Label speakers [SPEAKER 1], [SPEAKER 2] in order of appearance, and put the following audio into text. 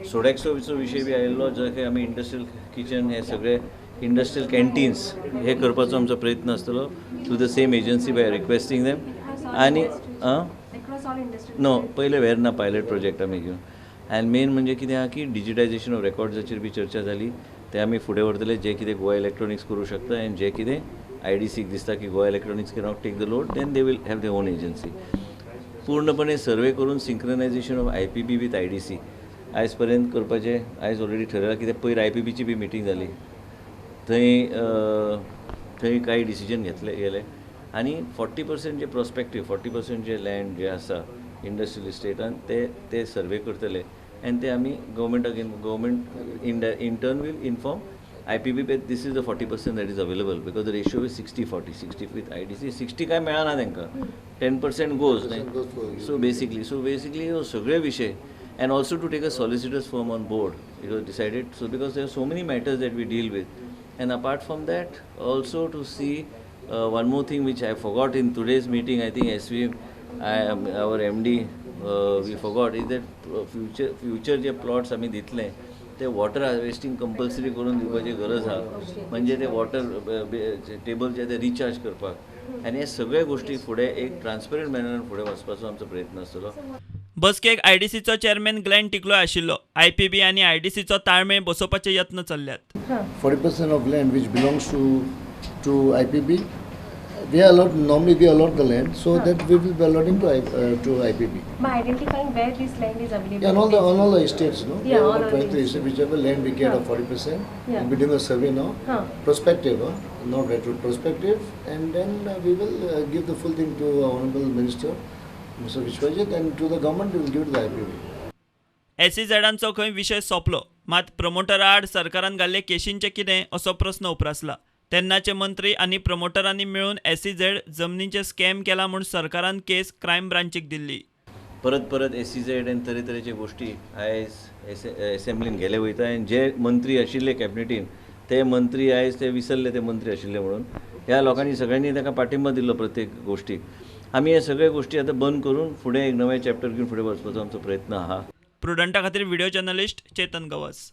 [SPEAKER 1] सोडॅक्सोचो विशय बी आयिल्लो, जंय खंय आमी इंडस्ट्रियल किचन हे सगळे इंडस्ट्रियल कॅन्टीन्स हे करपाचो आमचो प्रयत्न आसतलो through the same agency by requesting them आनी नो पयले वेरना पायलट प्रोजेक्ट आमी घेवन आनी मेन म्हणजे कितें आहा की डिजिटायजेशन ऑफ रेकॉर्ड्साचेर बी चर्चा जाली ते आमी फुडें व्हरतले जे कितें गोवा इलेक्ट्रॉनिक्स करूं शकता आनी जे कितें IDCक दिसता की Goa electronics can not take the load then they will have their own agency पूर्णपणे सर्वे करून synchronisation of IPB with IDC आयज पर्यंत करपाचें आयज ऑलरेडी ठरयलां कित्याक पयर IPBची बी मिटींग जाली थंय काही डिसिजन घेतले गेले आनी 40% जे प्रॉस्पेक्टीव 40% जे लँड जे आसा इंडस्ट्रियल इस्टेटान ते सर्वे करतले आनी ते आमी government in turn will inform IPB पे this is the 40% that is available because the ratio is 60-40 60 with IDC 60 काय मेळना तांकां 10% गोज न्ही सो बेसिकली ह्यो सगळे विशय and also to take a solicitor's firm on board. It was decided, so because there are so many matters that we deal with. And apart from that, also to see one more thing which I forgot in today's meeting, I think SVM, our MD, we forgot, is that future जे plots आम्ही दितले ते water harvesting compulsory करून दिवपाची गरज आहा म्हणजे ते वॉटर टेबल जे ते रिचार्ज करपाक आनी हे सगळे गोष्टी फुडें एक ट्रान्सपरंट मॅनरान फुडें वचपाचो आमचो प्रयत्न आसतलो.
[SPEAKER 2] बसकेक IDCचो चेअरमॅन ग्लेन टिकलो आशिल्लो. IPB आनी IDCचो ताळमेळ बसोवपाचे यत्न चल्ल्यात.
[SPEAKER 3] 40% of land which belongs to IPB, they allot normally they allot the land, so that we will be allotting to IPB.
[SPEAKER 4] By identifying where this land is available.
[SPEAKER 3] Yeah, on all the estates, no.
[SPEAKER 4] Yeah, all
[SPEAKER 3] the estates, whichever land we get of 40%, we'll be doing a survey now. Prospective, not retro, prospective, and then we will give the full thing to our honorable minister, Mr. Vishwajit, and to the government we will give it to the IPB.
[SPEAKER 2] SEZanचो खंय विशय सोंपलो मात प्रमोटरा आड सरकारान घाल्ले केशींचे कितें असो प्रस्न उपरासला. तेन्नाचे मंत्री आनी प्रमोटरांनी मेळून SEZ जमनीचे स्कॅम केला म्हूण सरकारान केस क्रायम ब्रांचीक दिल्ली.
[SPEAKER 1] परत SEZ आनी तरेतरेचे गोश्टी आयज एसेंब्लीन गेले वयता आनी जे मंत्री आशिल्ले कॅबिनेटीन ते मंत्री आयज ते विसरले ते मंत्री आशिल्ले म्हणून ह्या लोकांनी सगळ्यांनी ताका पाठिंबा दिल्लो प्रत्येक गोश्टीक. आमी हे सगळे गोश्टी आतां बंद करून फुडें एक नवें चॅप्टर घेवन फुडें वचपाचो आमचो प्रयत्न आहा.
[SPEAKER 2] प्रुडंटा खातीर व्हिडिओ जर्नलिस्ट चेतन गवस.